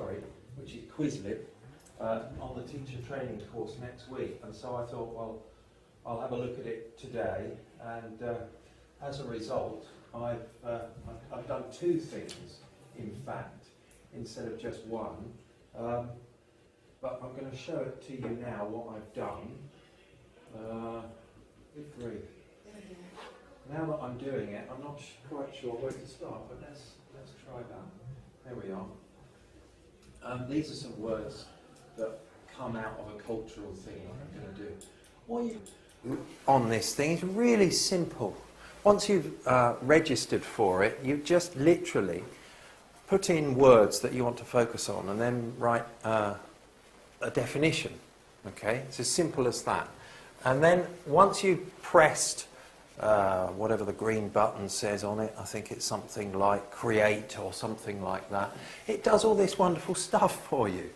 sorry, which is Quizlet, on the teacher training course next week. And so I thought, well, I'll have a look at it today, and as a result, I've done two things, in fact, instead of just one. But I'm going to show it to you now, what I've done. Good grief. Now that I'm doing it, I'm not quite sure where to start, but let's try that. There we are. These are some words that come out of a cultural thing I'm going to do. What you on this thing is really simple. Once you've registered for it, you just literally put in words that you want to focus on and then write a definition. Okay, it's as simple as that. And then once you've pressed whatever the green button says on it, I think it's something like create or something like that, it does all this wonderful stuff for you,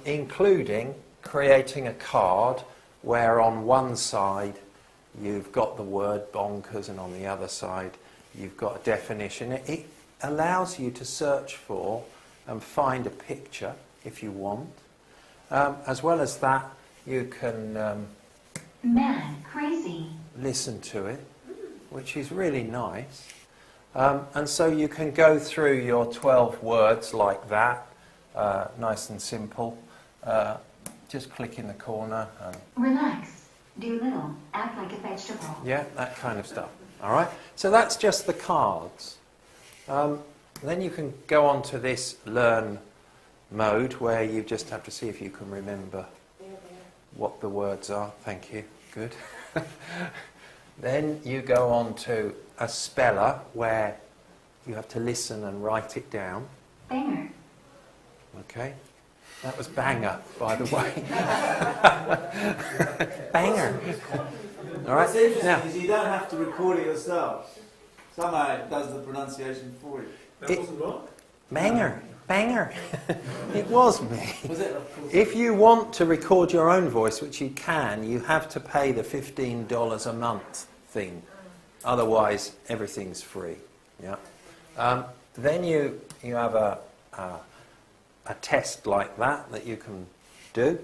including creating a card where on one side you've got the word bonkers and on the other side you've got a definition. It allows you to search for and find a picture if you want. As well as that, you can man, crazy. listen to it, which is really nice. And so you can go through your 12 words like that, nice and simple. Just click in the corner. And relax, do little, act like a vegetable. yeah, that kind of stuff. All right, so that's just the cards. Then you can go on to this learn mode where you just have to see if you can remember what the words are. Thank you. Good. Then you go on to a speller where you have to listen and write it down. Banger. Okay. That was banger, by the way. Banger. All right. What's interesting Now, is you don't have to record it yourself. Somehow it does the pronunciation for you. That wasn't wrong? banger. Banger. It was me. Was it? If you want to record your own voice, which you can, you have to pay the $15 a month thing. Otherwise, everything's free. Yeah. Then you have a test like that you can do.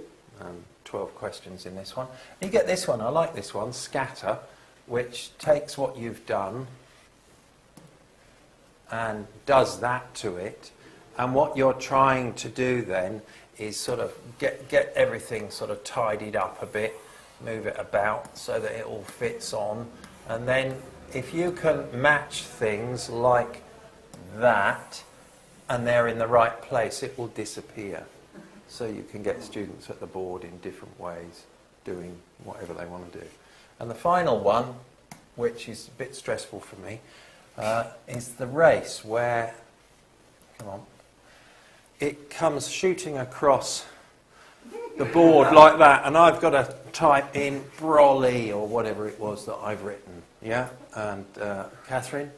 12 questions in this one. You get this one. I like this one, scatter, which takes what you've done and does that to it. And what you're trying to do then is sort of get everything sort of tidied up a bit, move it about so that it all fits on. And then if you can match things like that and they're in the right place, it will disappear. So you can get students at the board in different ways doing whatever they want to do. And the final one, which is a bit stressful for me, is the race where, come on, it comes shooting across the board like that, and I've got to type in brolly or whatever it was that I've written. Yeah, and Catherine,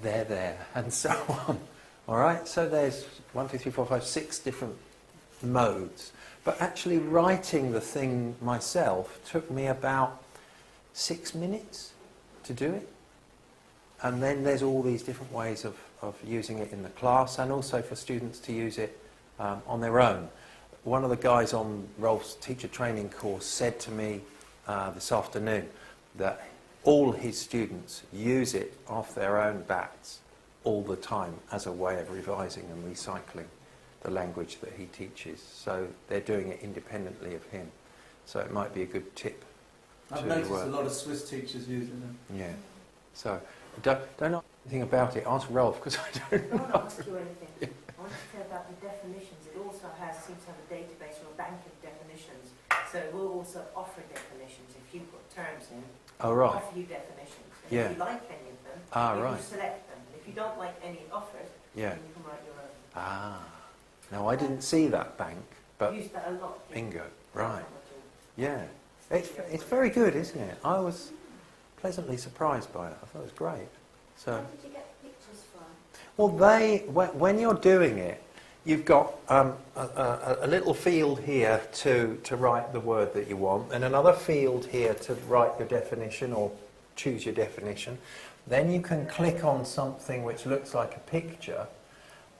there, and so on. All right, so there's 1, 2, 3, 4, 5, 6 different modes. But actually writing the thing myself took me about 6 minutes to do it. And then there's all these different ways of using it in the class and also for students to use it on their own. One of the guys on Rolf's teacher training course said to me this afternoon that all his students use it off their own bats all the time as a way of revising and recycling the language that he teaches. So they're doing it independently of him. So it might be a good tip. I've noticed a lot of Swiss teachers using them. Yeah. So don't know anything about it. Ask Rolf, because I don't know. I won't ask you anything. I want to say about the definitions. It also seems to have a database or a bank of definitions. So we'll also offer definitions. If you put terms in, Oh, right. offer you definitions. And Yeah. if you like any of them, you Right. can select them. If you don't like any offered, Yeah. then you can write your own. No, I didn't see that bank, but Use that a lot. bingo. Right. Yeah. It's very good, isn't it? I was pleasantly surprised by it. I thought it was great. So. Where did you get pictures from? Well, when you're doing it, you've got a little field here to write the word that you want, and another field here to write your definition or choose your definition. Then you can click on something which looks like a picture,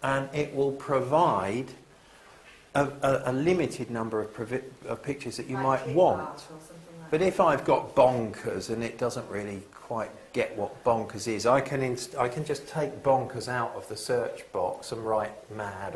and it will provide a limited number of pictures that you Like might clip want. art or something like But that. if I've got bonkers and it doesn't really quite get what bonkers is, I can just take bonkers out of the search box and write mad